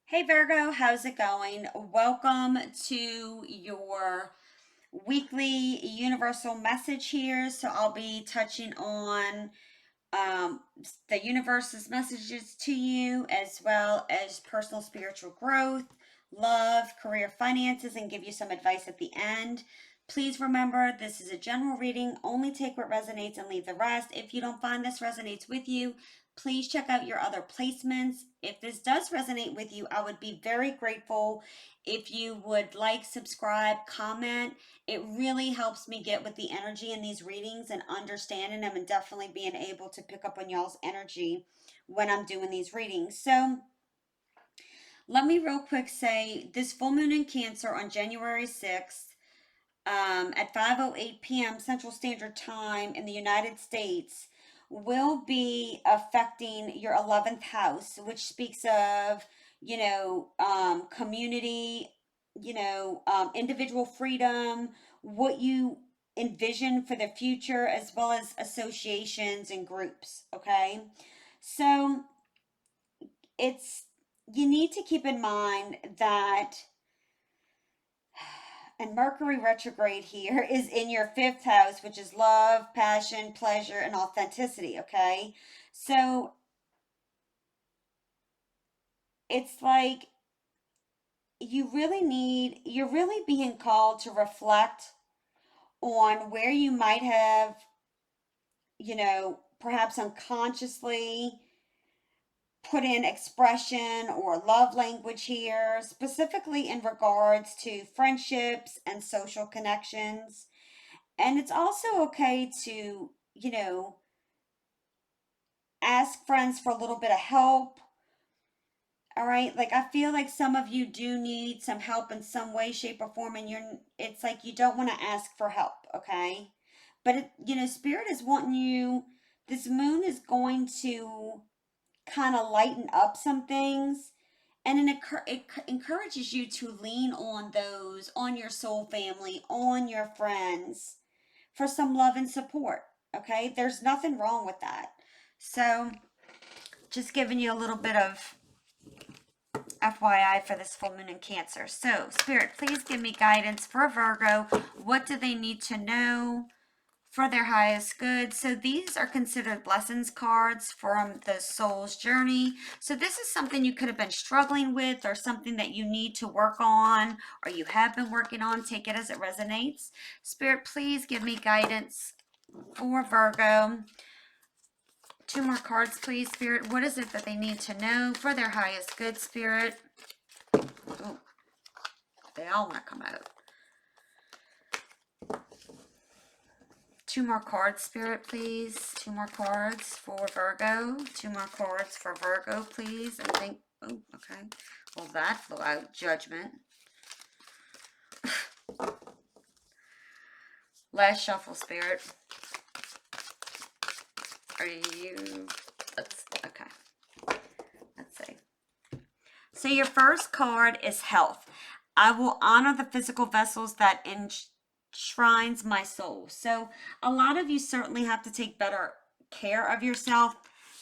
Hey Virgo, how's it going? Welcome to your weekly universal message here. So I'll be touching on um, the universe's messages to you, as well as personal spiritual growth, love, career, finances, and give you some advice at the end. Please remember, this is a general reading. Only take what resonates and leave the rest. If you don't find this resonates with you, please check out your other placements. If this does resonate with you, I would be very grateful if you would like, subscribe, comment. It really helps me get with the energy in these readings and understanding them, and definitely being able to pick up on y'all's energy when I'm doing these readings. So let me real quick say this full moon in Cancer on January 6th at 5:08 p.m. Central Standard Time in the United States will be affecting your 11th house, which speaks of, community, individual freedom, what you envision for the future, as well as associations and groups. Okay. So it's, you need to keep in mind that, and Mercury retrograde here is in your fifth house, which is love, passion, pleasure, and authenticity. Okay. So it's like you're really being called to reflect on where you might have, perhaps unconsciously put in expression or love language here, specifically in regards to friendships and social connections. And it's also okay to, ask friends for a little bit of help. All right. Like, I feel like some of you do need some help in some way, shape, or form, and it's like you don't want to ask for help. Okay. But Spirit is wanting you, this moon is going to kind of lighten up some things. And it encourages you to lean on those, on your soul family, on your friends for some love and support. Okay. There's nothing wrong with that. So, just giving you a little bit of FYI for this full moon in Cancer. So, Spirit, please give me guidance for Virgo. What do they need to know for their highest good? So, these are considered lessons cards from the soul's journey. So, this is something you could have been struggling with, or something that you need to work on, or you have been working on. Take it as it resonates. Spirit, please give me guidance for Virgo. Two more cards, please, Spirit. What is it that they need to know for their highest good, Spirit? Oh, they all want to come out. Two more cards, Spirit, please. Two more cards for Virgo. Two more cards for Virgo, please. I think, oh, okay. Well, that flew out. Judgment. Last shuffle, Spirit. Are you, okay. Let's see. So your first card is health. I will honor the physical vessels that enshrines my soul. So a lot of you certainly have to take better care of yourself,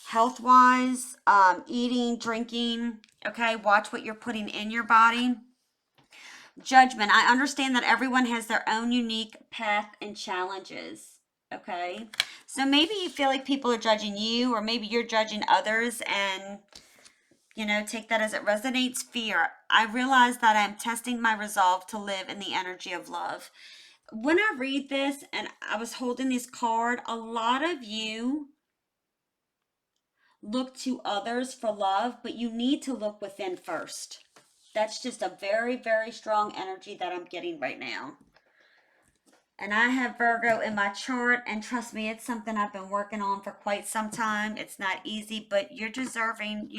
health wise, eating, drinking. Okay, watch what you're putting in your body. Judgment. I understand that everyone has their own unique path and challenges. Okay, so maybe you feel like people are judging you, or maybe you're judging others, and take that as it resonates. Fear. I realize that I'm testing my resolve to live in the energy of love. When I read this and I was holding this card, a lot of you look to others for love, but you need to look within first. That's just a very, very strong energy that I'm getting right now. And I have Virgo in my chart, and trust me, it's something I've been working on for quite some time. It's not easy, but you're deserving.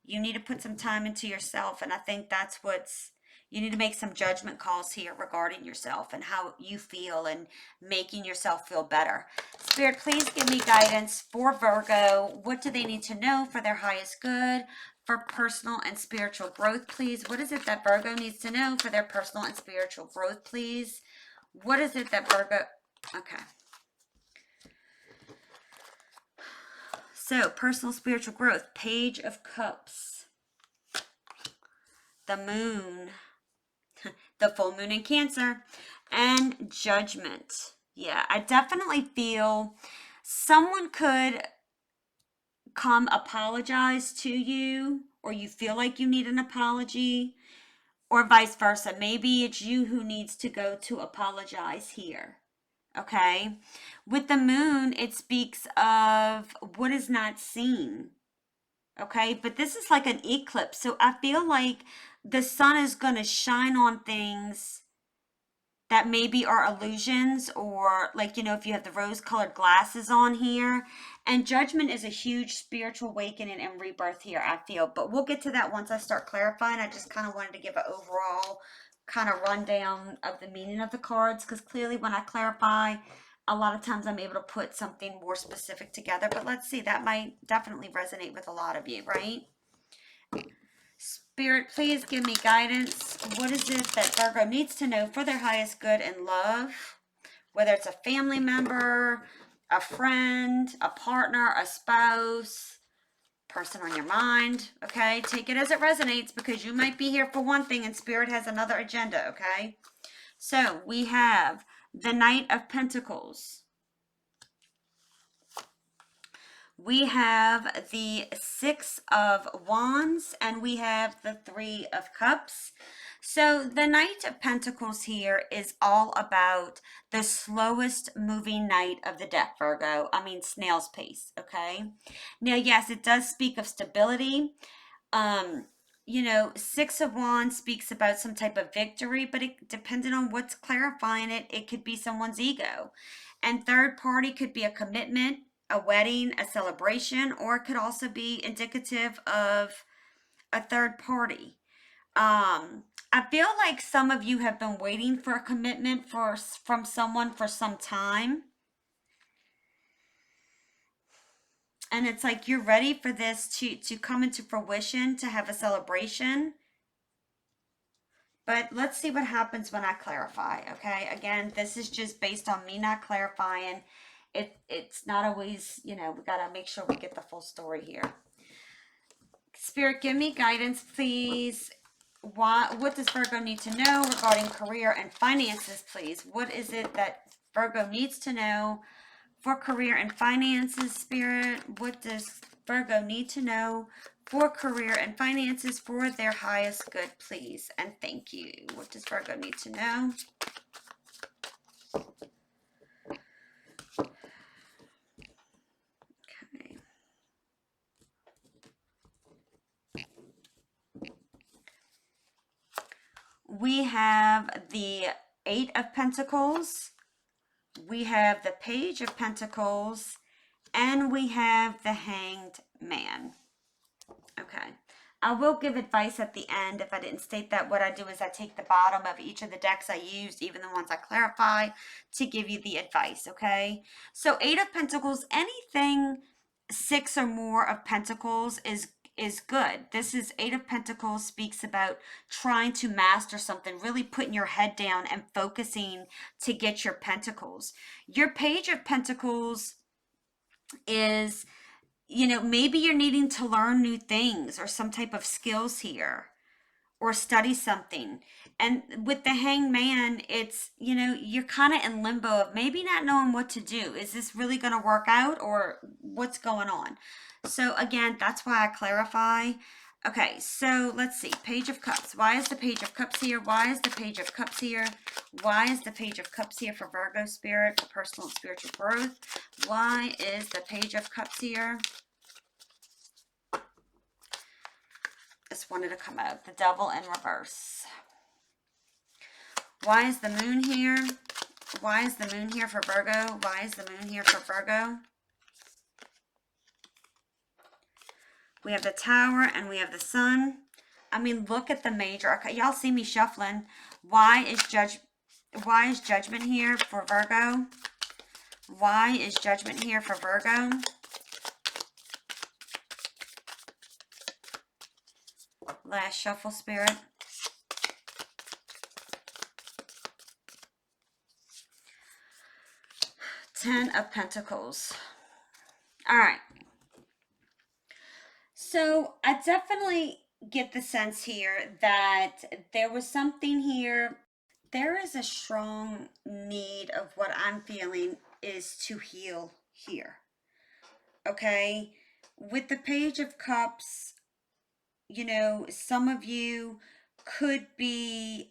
You need to put some time into yourself, and I think that's what's, you need to make some judgment calls here regarding yourself and how you feel, and making yourself feel better. Spirit, please give me guidance for Virgo. What do they need to know for their highest good, for personal and spiritual growth, please? What is it that Virgo needs to know for their personal and spiritual growth, please? What is it that Virgo, okay. So, personal spiritual growth, Page of Cups. the moon, the full moon in Cancer, and Judgment. Yeah, I definitely feel someone could come apologize to you, or you feel like you need an apology, or vice versa. Maybe it's you who needs to go to apologize here. Okay. With the moon, it speaks of what is not seen. Okay. But this is like an eclipse. So I feel like the sun is going to shine on things that maybe are illusions, or like, if you have the rose colored glasses on here. And Judgment is a huge spiritual awakening and rebirth here, I feel. But we'll get to that once I start clarifying. I just kind of wanted to give an overall kind of rundown of the meaning of the cards, because clearly when I clarify, a lot of times I'm able to put something more specific together. But let's see, that might definitely resonate with a lot of you, right? Spirit, please give me guidance. What is it that Virgo needs to know for their highest good in love? Whether it's a family member, a friend, a partner, a spouse, person on your mind, okay? Take it as it resonates, because you might be here for one thing and Spirit has another agenda, okay? So we have the Knight of Pentacles. We have the Six of Wands, and we have the Three of Cups. So the Knight of Pentacles here is all about the slowest moving knight of the deck, Virgo. I mean, snail's pace, okay? Now, yes, it does speak of stability. Six of Wands speaks about some type of victory, but it depending on what's clarifying it, it could be someone's ego. And third party could be a commitment, a wedding, a celebration, or it could also be indicative of a third party. I feel like some of you have been waiting for a commitment from someone for some time. And it's like you're ready for this to come into fruition, to have a celebration. But let's see what happens when I clarify, okay? Again, this is just based on me not clarifying. It's not always, we got to make sure we get the full story here. Spirit, give me guidance, please. What does Virgo need to know regarding career and finances, please? What is it that Virgo needs to know for career and finances, Spirit? What does Virgo need to know for career and finances for their highest good, please? And thank you. What does Virgo need to know? Okay. We have the Eight of Pentacles. We have the Page of Pentacles. And we have the Hanged Man. Okay. I will give advice at the end. If I didn't state that, what I do is I take the bottom of each of the decks I used, even the ones I clarify, to give you the advice, okay? So Eight of Pentacles, anything six or more of Pentacles is good. This is Eight of Pentacles speaks about trying to master something, really putting your head down and focusing to get your Pentacles. Your Page of Pentacles is, maybe you're needing to learn new things or some type of skills here, or study something. And with the Hanged Man, it's, you're kind of in limbo of maybe not knowing what to do. Is this really going to work out, or what's going on? So again, that's why I clarify. Okay, so let's see. Page of Cups. Why is the Page of Cups here? Why is the Page of Cups here? Why is the Page of Cups here for Virgo Spirit, for personal and spiritual growth? Why is the Page of Cups here? Just wanted to come out. The Devil in reverse. Why is the Moon here? Why is the Moon here for Virgo? Why is the Moon here for Virgo? We have the Tower and we have the Sun. I mean, look at the major. Okay, y'all see me shuffling. Why is Judgment here for Virgo? Why is Judgment here for Virgo? Last shuffle, Spirit. Ten of Pentacles. All right. So I definitely, get the sense here that there was something here. There is a strong need of what I'm feeling is to heal here. Okay? With the Page of Cups, some of you could be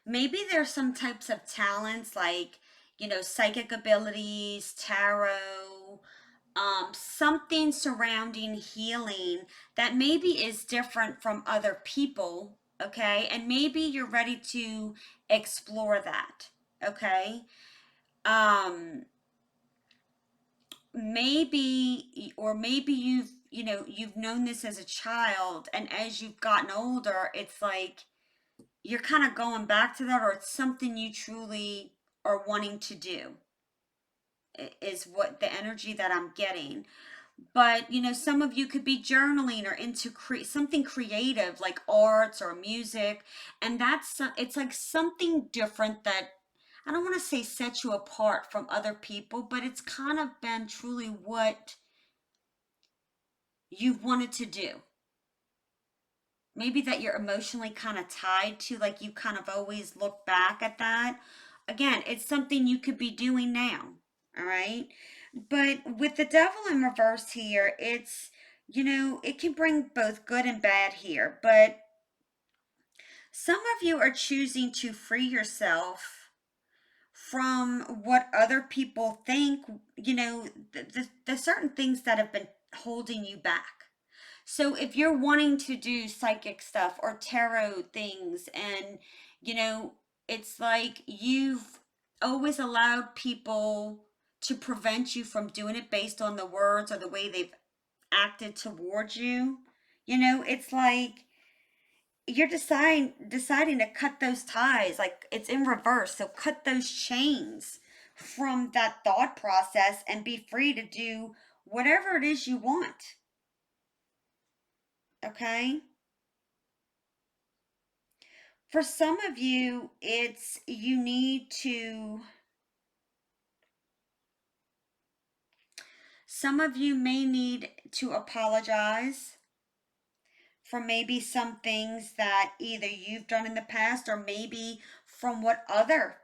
maybe there's some types of talents like, psychic abilities, tarot, something surrounding healing that maybe is different from other people, okay? And maybe you're ready to explore that, okay? Um, maybe you've known this as a child, and as you've gotten older, it's like you're kind of going back to that, or it's something you truly are wanting to do, is what the energy that I'm getting. But some of you could be journaling or into something creative like arts or music, and it's like something different that I don't want to say set you apart from other people, but it's kind of been truly what you've wanted to do. Maybe that you're emotionally kind of tied to, like you kind of always look back at that. Again, it's something you could be doing now. All right. But with the devil in reverse here, it can bring both good and bad here. But some of you are choosing to free yourself from what other people think, the certain things that have been holding you back. So if you're wanting to do psychic stuff or tarot things, and you know, it's like you've always allowed people to prevent you from doing it based on the words or the way they've acted towards you. It's like you're deciding to cut those ties, like it's in reverse. So cut those chains from that thought process and be free to do whatever it is you want. Okay? For some of you, some of you may need to apologize for maybe some things that either you've done in the past or maybe from what other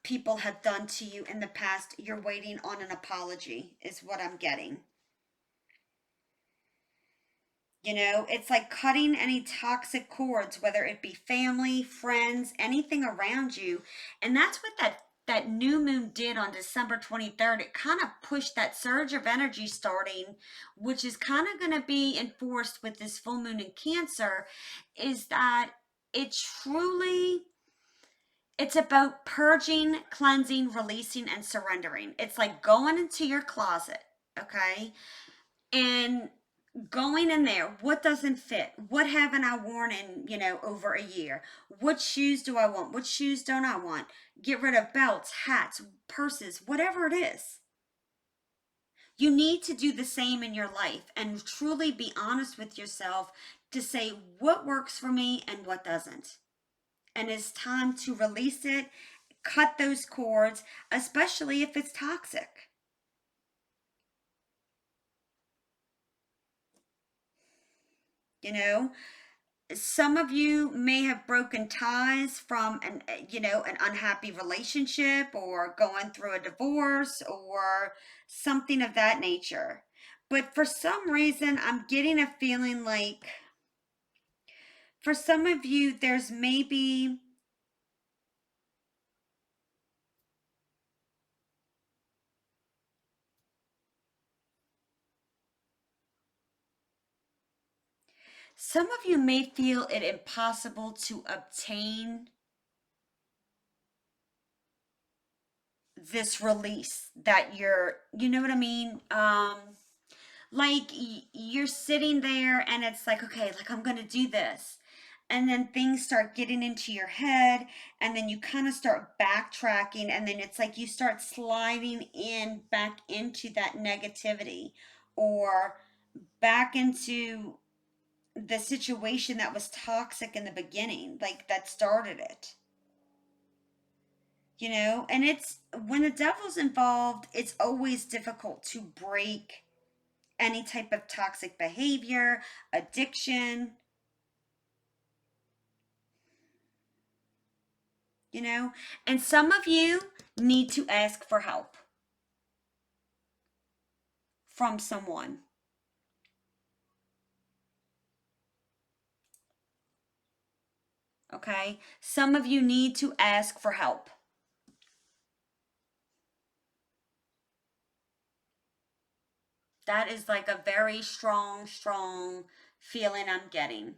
people have done to you in the past. You're waiting on an apology, is what I'm getting. It's like cutting any toxic cords, whether it be family, friends, anything around you. And that's what that new moon did on December 23rd. It kind of pushed that surge of energy starting, which is kind of going to be enforced with this full moon in Cancer, is that it truly it's about purging, cleansing, releasing, and surrendering. It's like going into your closet, okay? And going in there, what doesn't fit? What haven't I worn in, over a year? What shoes do I want? What shoes don't I want? Get rid of belts, hats, purses, whatever it is. You need to do the same in your life and truly be honest with yourself to say what works for me and what doesn't. And it's time to release it, cut those cords, especially if it's toxic. You know, some of you may have broken ties from an unhappy relationship or going through a divorce or something of that nature. But for some reason, I'm getting a feeling like for some of you, there's maybe some of you may feel it impossible to obtain this release that you know what I mean? Like you're sitting there and it's like, okay, like I'm gonna do this, and then things start getting into your head, and then you kind of start backtracking, and then it's like you start sliding in back into that negativity or back into the situation that was toxic in the beginning, like that started it. And it's when the devil's involved, it's always difficult to break any type of toxic behavior, addiction, you know? And some of you need to ask for help from someone. Okay? Some of you need to ask for help. That is like a very strong, strong feeling I'm getting.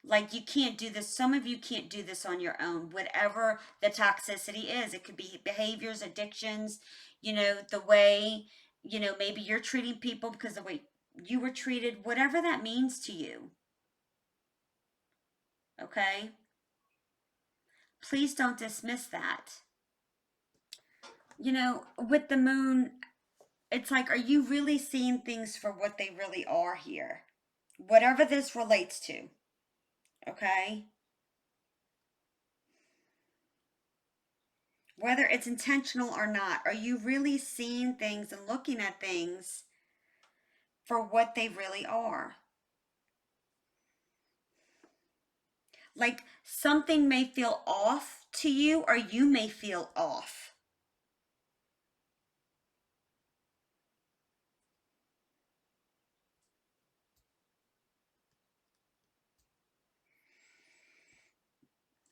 Like you can't do this. Some of you can't do this on your own. Whatever the toxicity is, it could be behaviors, addictions, the way, maybe you're treating people because the way you were treated, whatever that means to you. Okay? Please don't dismiss that. With the moon, it's like, are you really seeing things for what they really are here? Whatever this relates to. Okay? Whether it's intentional or not, are you really seeing things and looking at things for what they really are? Like something may feel off to you, or you may feel off.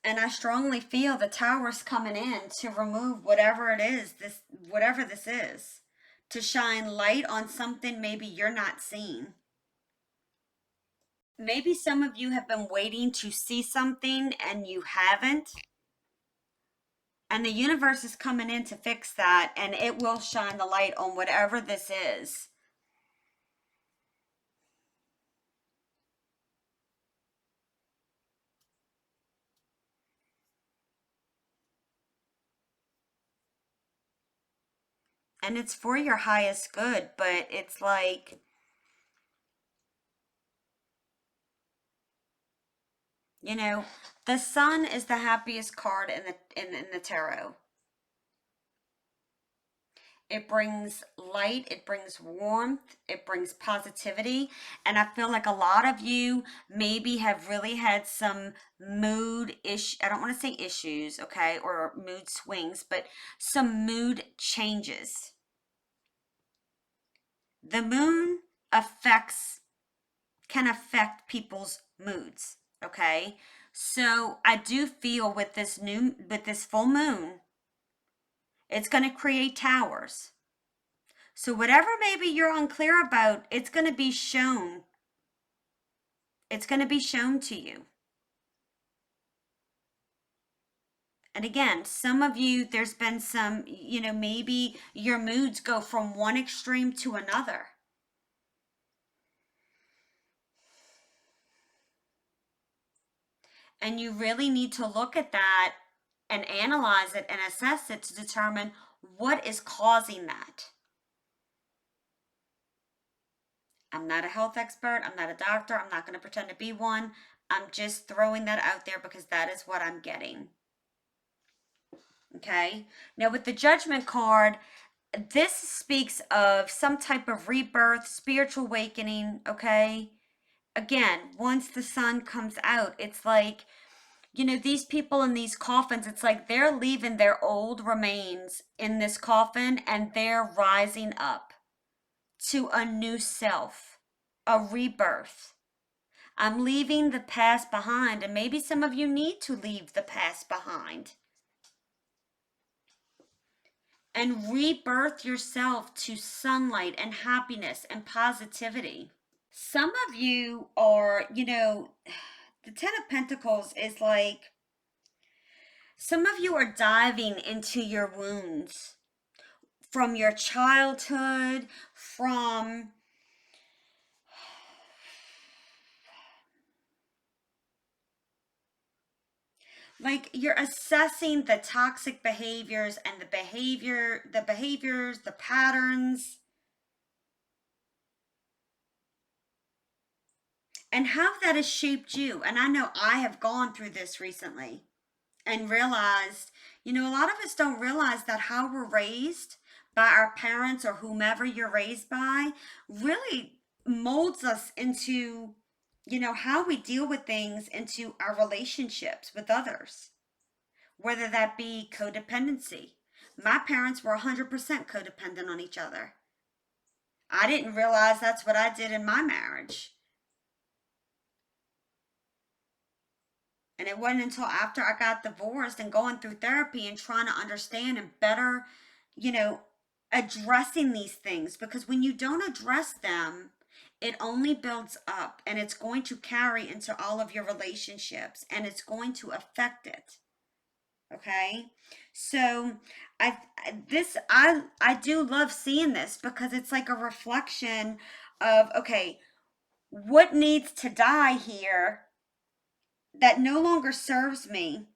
And I strongly feel the tower's coming in to remove whatever it is, whatever this is, to shine light on something maybe you're not seeing. Maybe some of you have been waiting to see something and you haven't. And the universe is coming in to fix that, and it will shine the light on whatever this is. And it's for your highest good, but it's like, you know, the sun is the happiest card in the tarot. It brings light, it brings warmth, it brings positivity. And I feel like a lot of you maybe have really had some mood issue. I don't want to say issues, okay, or mood swings, but some mood changes. The moon affects can affect people's moods, okay? So I do feel with this full moon, it's going to create towers. So whatever maybe you're unclear about, it's going to be shown. It's going to be shown to you. And again, some of you, there's been some, maybe your moods go from one extreme to another. And you really need to look at that and analyze it and assess it to determine what is causing that. I'm not a health expert. I'm not a doctor. I'm not going to pretend to be one. I'm just throwing that out there because that is what I'm getting. Okay. Now, with the Judgment card, this speaks of some type of rebirth, spiritual awakening. Okay. Again, once the sun comes out, it's like, these people in these coffins, it's like they're leaving their old remains in this coffin and they're rising up to a new self, a rebirth. I'm leaving the past behind, and maybe some of you need to leave the past behind and rebirth yourself to sunlight and happiness and positivity. Some of you are, the Ten of Pentacles is like, some of you are diving into your wounds from your childhood, from like you're assessing the toxic behaviors and the patterns, and how that has shaped you. And I know I have gone through this recently and realized, a lot of us don't realize that how we're raised by our parents or whomever you're raised by really molds us into, how we deal with things, into our relationships with others, whether that be codependency. My parents were 100% codependent on each other. I didn't realize that's what I did in my marriage. And it wasn't until after I got divorced and going through therapy and trying to understand and better, you know, addressing these things. Because when you don't address them, it only builds up and it's going to carry into all of your relationships and it's going to affect it. Okay? So I do love seeing this because it's like a reflection of, okay, what needs to die here that no longer serves me?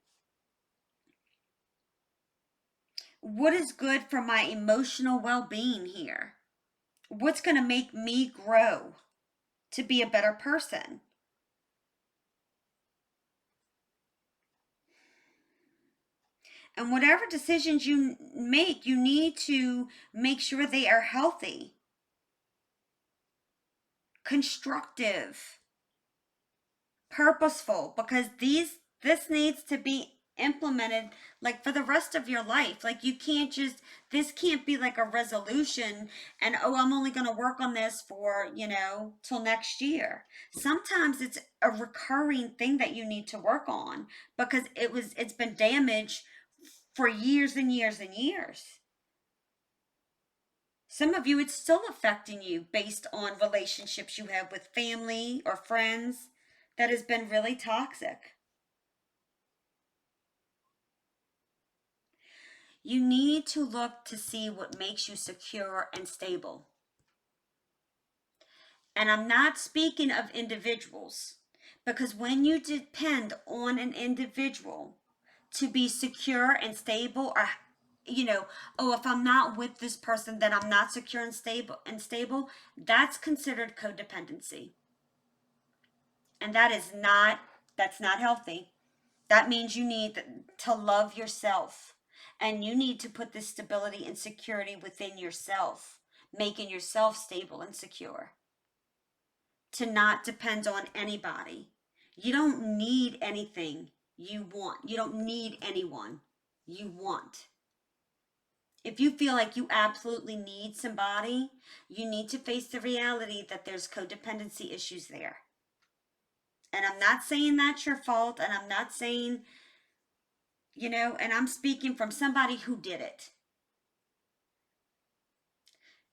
What is good for my emotional well-being here? What's going to make me grow to be a better person? And whatever decisions you make, you need to make sure they are healthy, constructive, purposeful, because this needs to be implemented like for the rest of your life. Like you can't just, this can't be like a resolution and, oh, I'm only going to work on this for, till next year. Sometimes it's a recurring thing that you need to work on because it's been damaged for years and years and years. Some of you, it's still affecting you based on relationships you have with family or friends that has been really toxic. You need to look to see what makes you secure and stable. And I'm not speaking of individuals, because when you depend on an individual to be secure and stable, or oh, if I'm not with this person, then I'm not secure and stable, that's considered codependency. And that's not healthy. That means you need to love yourself and you need to put this stability and security within yourself, making yourself stable and secure, to not depend on anybody. You don't need anything you want. You don't need anyone you want. If you feel like you absolutely need somebody, you need to face the reality that there's codependency issues there. And I'm not saying that's your fault, and I'm not saying, and I'm speaking from somebody who did it.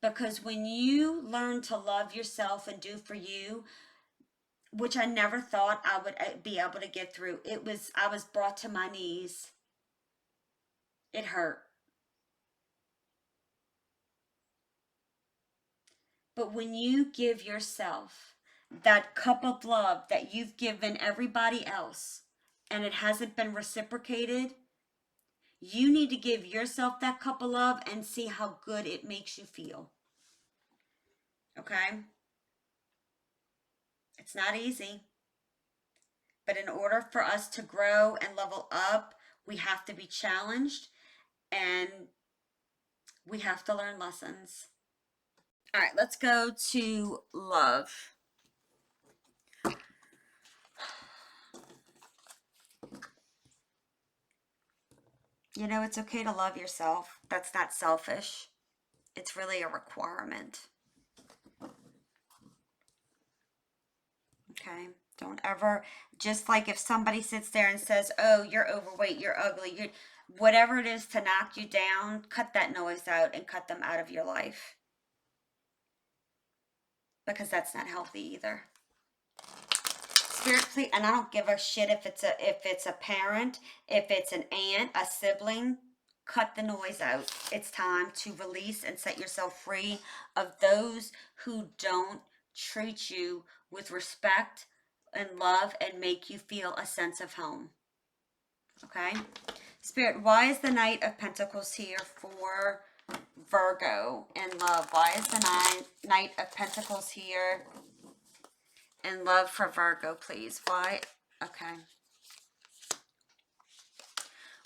Because when you learn to love yourself and do for you, which I never thought I would be able to get through, I was brought to my knees. It hurt. But when you give yourself that cup of love that you've given everybody else and it hasn't been reciprocated, you need to give yourself that cup of love and see how good it makes you feel. Okay? It's not easy. But in order for us to grow and level up, we have to be challenged and we have to learn lessons. All right, let's go to love. It's okay to love yourself. That's not selfish. It's really a requirement. Okay? Don't ever, just like if somebody sits there and says, oh, you're overweight, you're ugly, whatever it is to knock you down, cut that noise out and cut them out of your life. Because that's not healthy either. Spirit, please, and I don't give a shit if it's a parent, if it's an aunt, a sibling, cut the noise out. It's time to release and set yourself free of those who don't treat you with respect and love and make you feel a sense of home. Okay? Spirit, why is the Knight of Pentacles here for Virgo in love? Why is the Knight of Pentacles here in love for Virgo, please? Why? Okay.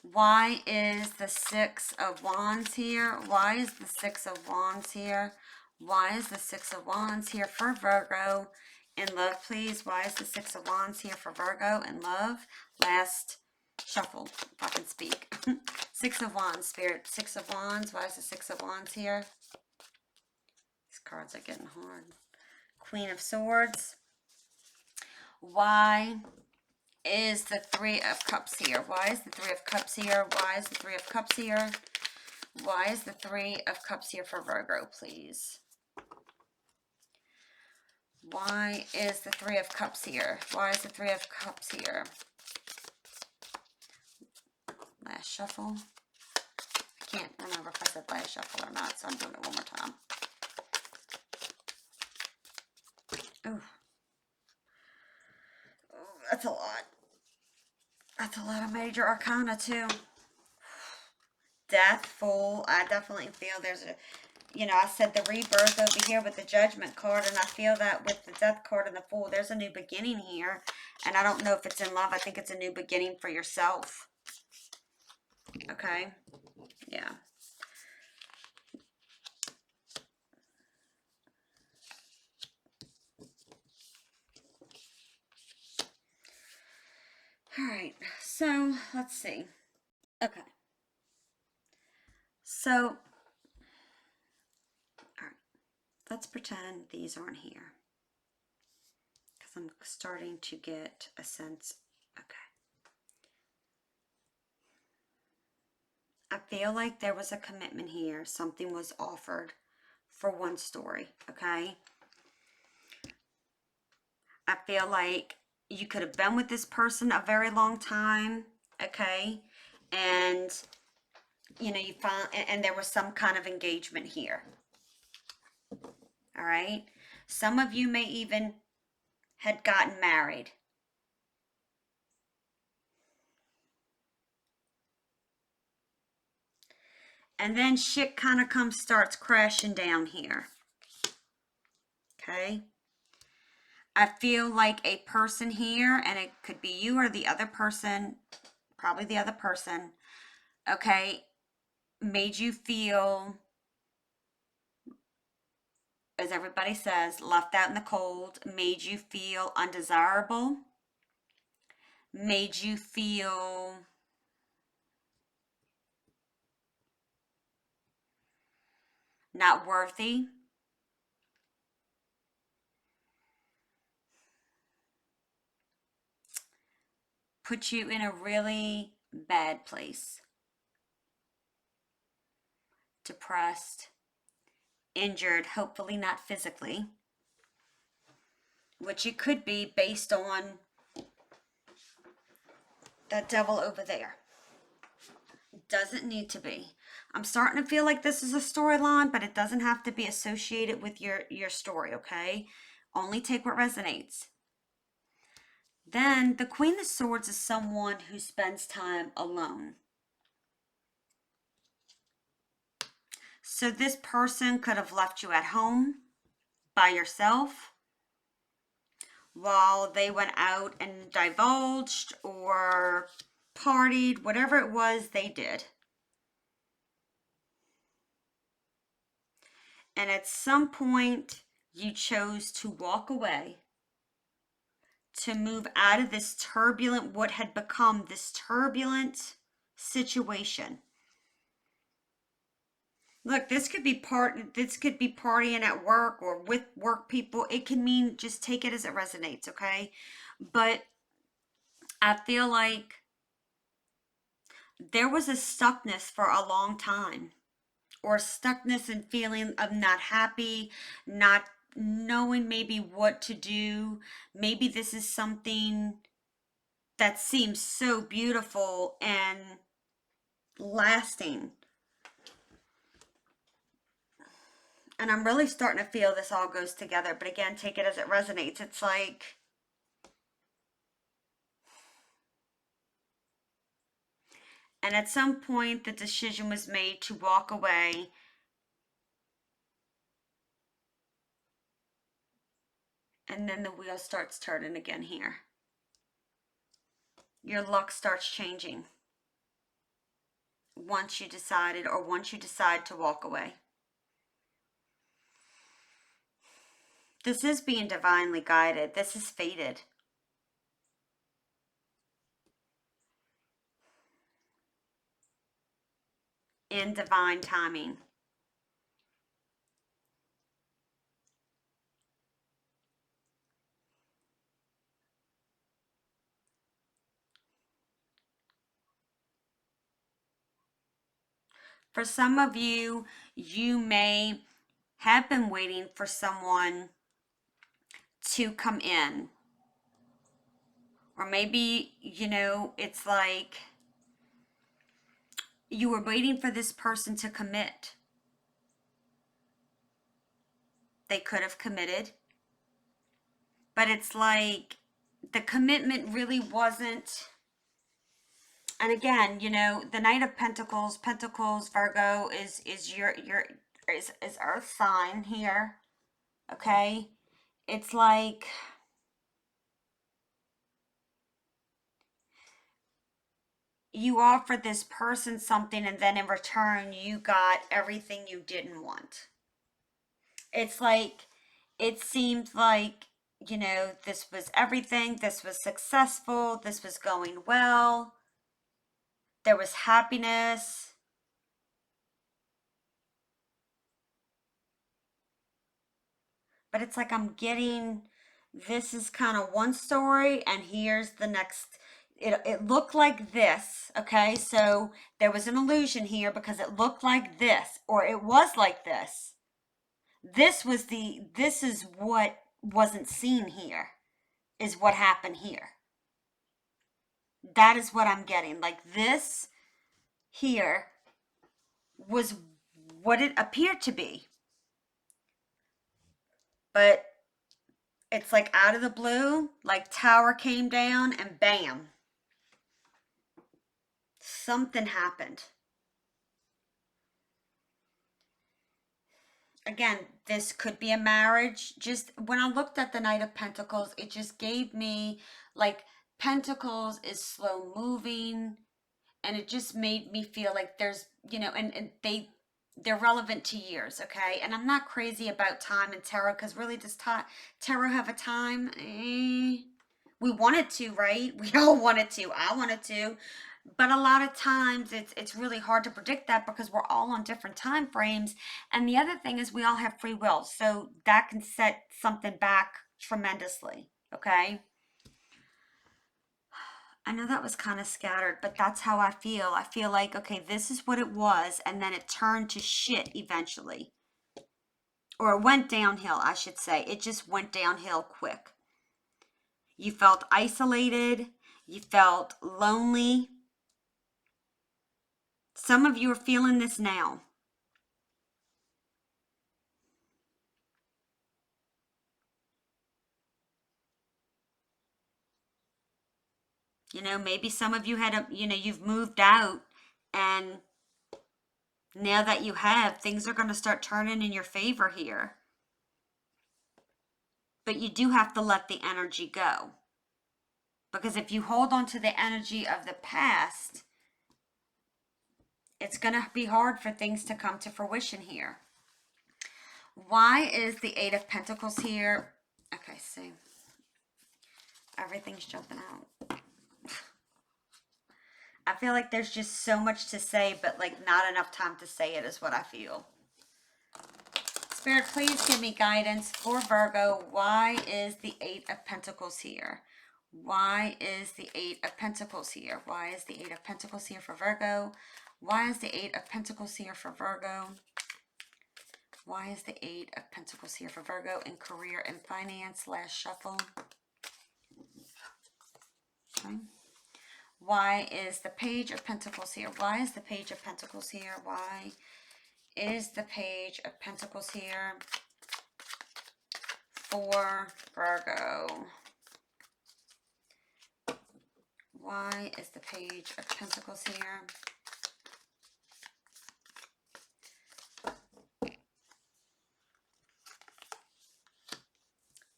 Why is the Six of Wands here? Why is the Six of Wands here? Why is the Six of Wands here for Virgo in love, please? Why is the Six of Wands here for Virgo in love? Last shuffle, if I can speak. Six of Wands, Spirit. Six of Wands. Why is the Six of Wands here? These cards are getting hard. Queen of Swords. Why is the Three of Cups here? Why is the Three of Cups here? Why is the Three of Cups here? Why is the Three of Cups here for Virgo, please? Why is the Three of Cups here? Why is the Three of Cups here? Last shuffle. I can't remember if I said last shuffle or not, so I'm doing it one more time. Ooh. Oh, that's a lot. That's a lot of major arcana, too. Death, Fool. I definitely feel there's a, you know, I said the rebirth over here with the Judgment card, and I feel that with the Death card and the Fool, there's a new beginning here. And I don't know if it's in love. I think it's a new beginning for yourself. Okay? Yeah. All right. So, let's see. Okay. So, all right. Let's pretend these aren't here. Because I'm starting to get a sense. Okay. I feel like there was a commitment here. Something was offered for one story, okay? I feel like you could have been with this person a very long time, okay? And, you know, you found, and there was some kind of engagement here, all right? Some of you may even had gotten married. And then shit kind of starts crashing down here, okay? I feel like a person here, and it could be you or the other person, probably the other person, okay, made you feel, as everybody says, left out in the cold, made you feel undesirable, made you feel not worthy. Put you in a really bad place. Depressed, injured, hopefully not physically, which it could be based on that devil over there. Doesn't need to be. I'm starting to feel like this is a storyline, but it doesn't have to be associated with your story, okay? Only take what resonates. Then the Queen of Swords is someone who spends time alone. So this person could have left you at home by yourself while they went out and divulged or partied, whatever it was they did. And at some point, you chose to walk away, to move out of this turbulent, what had become this turbulent situation. Look, this could be partying at work or with work people. It can mean, just take it as it resonates, okay? But I feel like there was a stuckness for a long time, or stuckness and feeling of not happy, not knowing maybe what to do. Maybe this is something that seems so beautiful and lasting. And I'm really starting to feel this all goes together. But again, take it as it resonates. It's like, and at some point the decision was made to walk away. And then the wheel starts turning again here. Your luck starts changing. once you decided, or once you decide to walk away. This is being divinely guided. This is fated. In divine timing. For some of you, you may have been waiting for someone to come in. Or maybe, you know, it's like you were waiting for this person to commit. They could have committed, but it's like the commitment really wasn't. And again, you know, the Knight of Pentacles, Pentacles, Virgo is your is Earth sign here. Okay? It's like you offered this person something, and then in return you got everything you didn't want. It's like it seemed like, you know, this was everything, this was successful, this was going well, there was happiness. But it's like I'm getting, this is kind of one story, and here's the next. It looked like this, okay? So there was an illusion here because it looked like this, or it was like this. This is what wasn't seen here, is what happened here. That is what I'm getting. Like this here was what it appeared to be. But it's like out of the blue, like tower came down and bam. Something happened. Again, this could be a marriage. Just when I looked at the Knight of Pentacles, it just gave me like Pentacles is slow moving, and it just made me feel like there's, you know, and they're relevant to years, okay? And I'm not crazy about time and tarot, because really, does tarot have a time? We wanted to, right? We all wanted to. I wanted to. But a lot of times it's really hard to predict that because we're all on different time frames. And the other thing is we all have free will. So that can set something back tremendously, okay? I know that was kind of scattered, but that's how I feel. I feel like, okay, this is what it was, and then it turned to shit eventually. Or it went downhill, I should say. It just went downhill quick. You felt isolated. You felt lonely. Some of you are feeling this now. You know, maybe some of you had you've moved out, and now that you have, things are going to start turning in your favor here. But you do have to let the energy go. Because if you hold on to the energy of the past, it's going to be hard for things to come to fruition here. Why is the Eight of Pentacles here? Okay, see. Everything's jumping out. I feel like there's just so much to say, but like not enough time to say it is what I feel. Spirit, please give me guidance for Virgo. Why is the Eight of Pentacles here? Why is the Eight of Pentacles here? Why is the Eight of Pentacles here for Virgo? Why is the Eight of Pentacles here for Virgo? Why is the Eight of Pentacles here for Virgo in career and finance? Last shuffle. Okay. Why is the Page of Pentacles here? Why is the Page of Pentacles here? Why is the Page of Pentacles here for Virgo? Why is the Page of Pentacles here?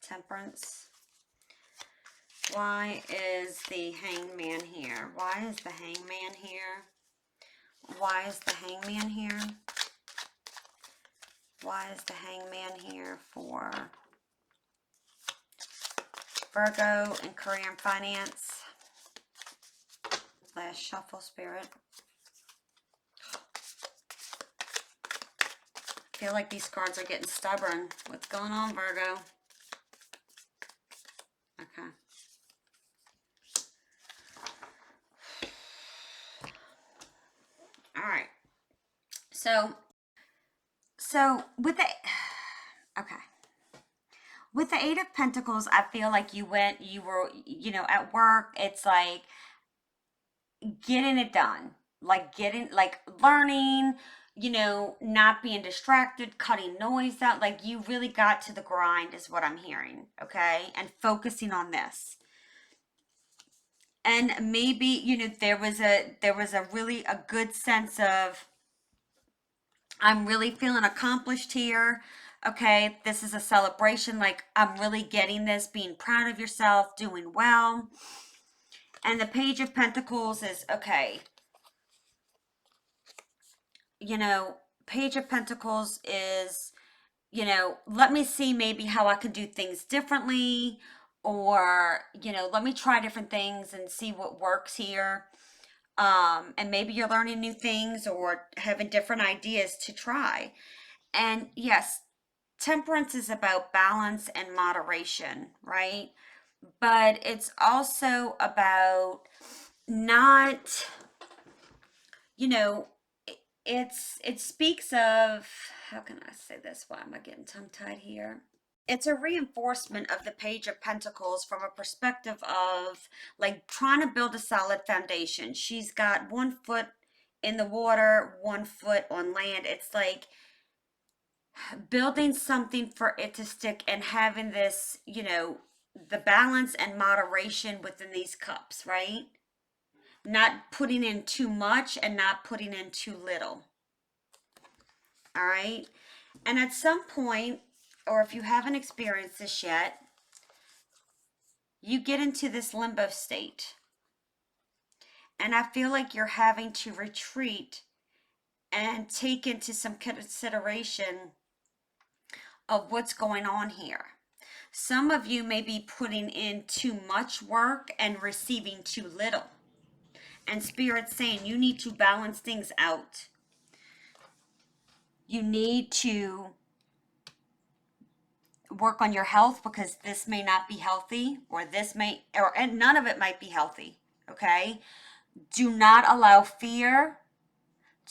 Temperance. Why is the Hangman here? Why is the Hangman here? Why is the Hangman here? Why is the Hangman here for Virgo and career and finance? Last shuffle, Spirit. I feel like these cards are getting stubborn. What's going on, Virgo? Okay. All right. So with the okay. With the Eight of Pentacles, I feel like you were, at work. It's like getting it done, like learning, not being distracted, cutting noise out. Like you really got to the grind, is what I'm hearing. Okay. And focusing on this. And maybe, there was a really a good sense of, I'm really feeling accomplished here. Okay, this is a celebration. Like, I'm really getting this, being proud of yourself, doing well. And the Page of Pentacles is, okay, Page of Pentacles is, let me see maybe how I can do things differently, or, let me try different things and see what works here. And maybe you're learning new things or having different ideas to try. And yes, temperance is about balance and moderation, right? But it's also about not, you know, it speaks of, how can I say this? Why am I getting tongue tied here? It's a reinforcement of the Page of Pentacles from a perspective of like trying to build a solid foundation. She's got one foot in the water, one foot on land. It's like building something for it to stick and having this, the balance and moderation within these cups, right? Not putting in too much and not putting in too little. All right. And at some point, or if you haven't experienced this yet, you get into this limbo state. And I feel like you're having to retreat and take into some consideration of what's going on here. Some of you may be putting in too much work and receiving too little. And Spirit's saying you need to balance things out. You need to work on your health, because this may not be healthy, or and none of it might be healthy. Okay? Do not allow fear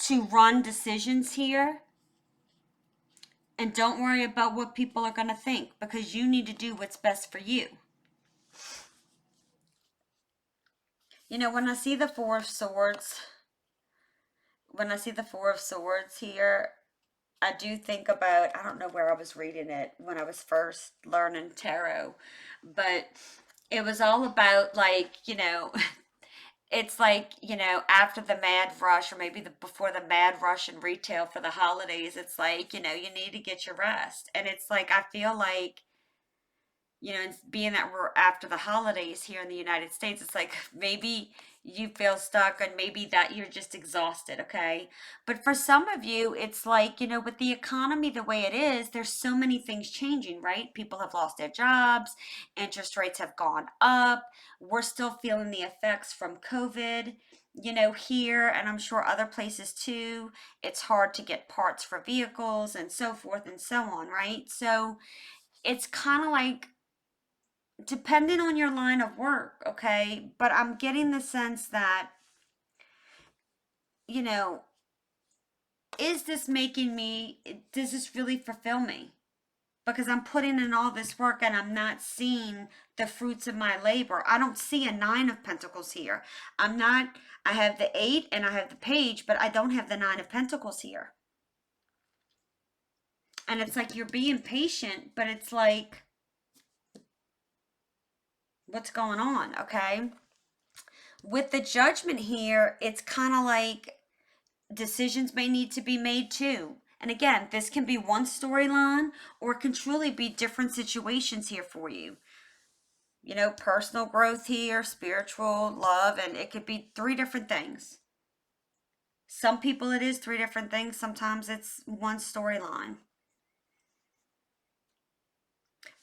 to run decisions here. And don't worry about what people are going to think, because you need to do what's best for you. When I see the Four of Swords, here, I do think about, I don't know where I was reading it when I was first learning tarot, but it was all about like, it's like, after the mad rush, or maybe before the mad rush in retail for the holidays, it's like, you need to get your rest. And it's like, I feel like, and being that we're after the holidays here in the United States, it's like maybe you feel stuck, and maybe that you're just exhausted, okay? But for some of you, it's like, with the economy the way it is, there's so many things changing, right? People have lost their jobs, interest rates have gone up, we're still feeling the effects from COVID, here, and I'm sure other places too. It's hard to get parts for vehicles and so forth and so on, right? So it's kind of like, depending on your line of work, okay? But I'm getting the sense that, you know, is this making me, does this really fulfill me? Because I'm putting in all this work and I'm not seeing the fruits of my labor. I don't see a Nine of Pentacles here. I have the Eight and I have the Page, but I don't have the Nine of Pentacles here. And it's like you're being patient, but it's like, what's going on, okay? With the Judgment here, it's kind of like decisions may need to be made too. And again, this can be one storyline, or it can truly be different situations here for you. Personal growth here, spiritual, love, and it could be three different things. Some people it is 3 different things. Sometimes it's one storyline.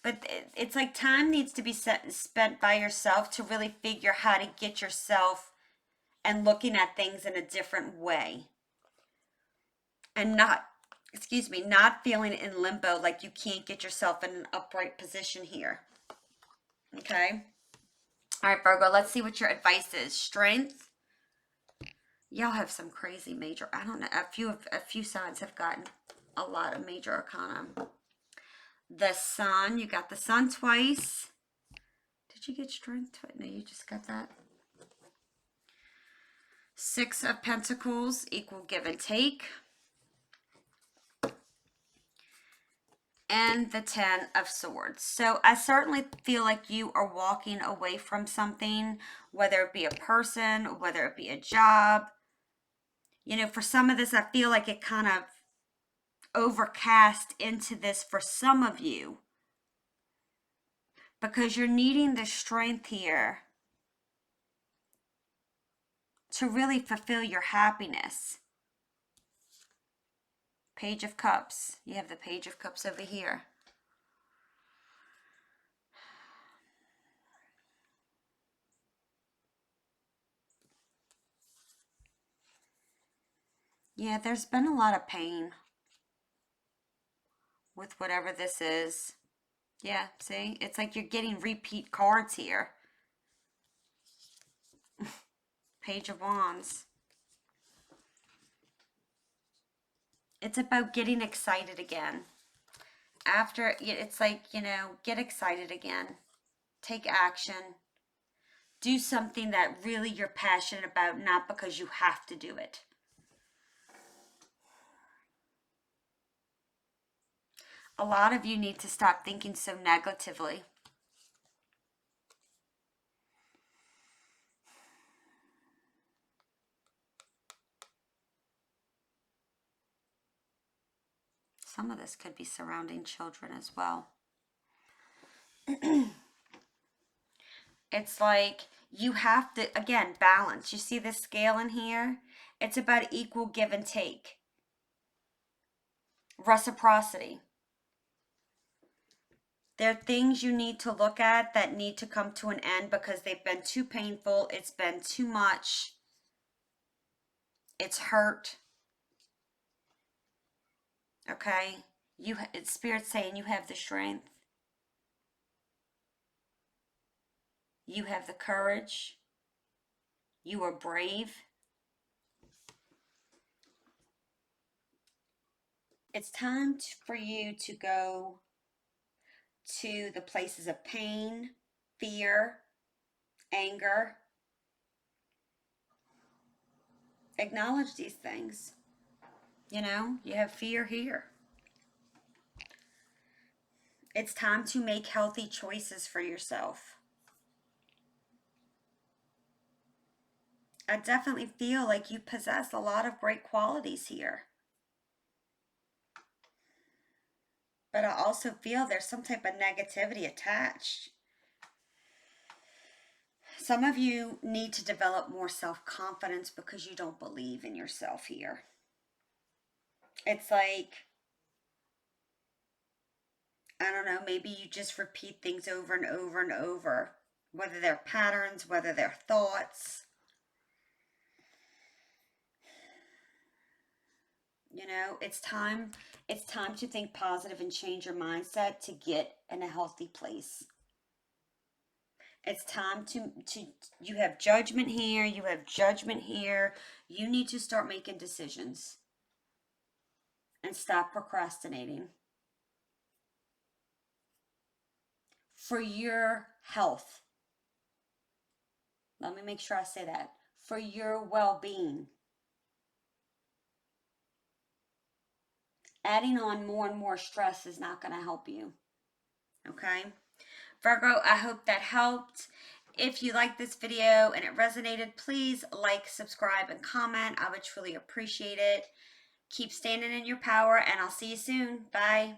But it's like time needs to be spent by yourself to really figure how to get yourself and looking at things in a different way. And not, excuse me, not feeling in limbo like you can't get yourself in an upright position here. Okay? All right, Virgo, let's see what your advice is. Strength. Y'all have some crazy major, I don't know, a few signs have gotten a lot of major arcana. The sun, you got the sun twice. Did you get strength? No, you just got that. 6 of Pentacles, equal give and take. And the 10 of Swords. So I certainly feel like you are walking away from something, whether it be a person, whether it be a job. You know, for some of this, I feel like it kind of overcast into this for some of you, because you're needing the strength here to really fulfill your happiness. Page of Cups. You have the Page of Cups over here. Yeah, there's been a lot of pain with whatever this is. Yeah, see? It's like you're getting repeat cards here. Page of Wands. It's about getting excited again. After, it's like, you know, get excited again. Take action. Do something that really you're passionate about, not because you have to do it. A lot of you need to stop thinking so negatively. Some of this could be surrounding children as well. It's like you have to, again, balance. You see this scale in here? It's about equal give and take. Reciprocity. There are things you need to look at that need to come to an end because they've been too painful. It's been too much. It's hurt. Okay? It's Spirit saying you have the strength. You have the courage. You are brave. It's time for you to go to the places of pain, fear, anger. Acknowledge these things. You know, you have fear here. It's time to make healthy choices for yourself. I definitely feel like you possess a lot of great qualities here. But I also feel there's some type of negativity attached. Some of you need to develop more self-confidence because you don't believe in yourself here. It's like, I don't know, maybe you just repeat things over and over and over, whether they're patterns, whether they're thoughts. You know, it's time to think positive and change your mindset to get in a healthy place. It's time to you have judgment here, you have judgment here. You need to start making decisions and stop procrastinating. For your health. Let me make sure I say that. For your well-being. Adding on more and more stress is not going to help you. Okay? Virgo, I hope that helped. If you like this video and it resonated, please like, subscribe, and comment. I would truly appreciate it. Keep standing in your power, and I'll see you soon. Bye.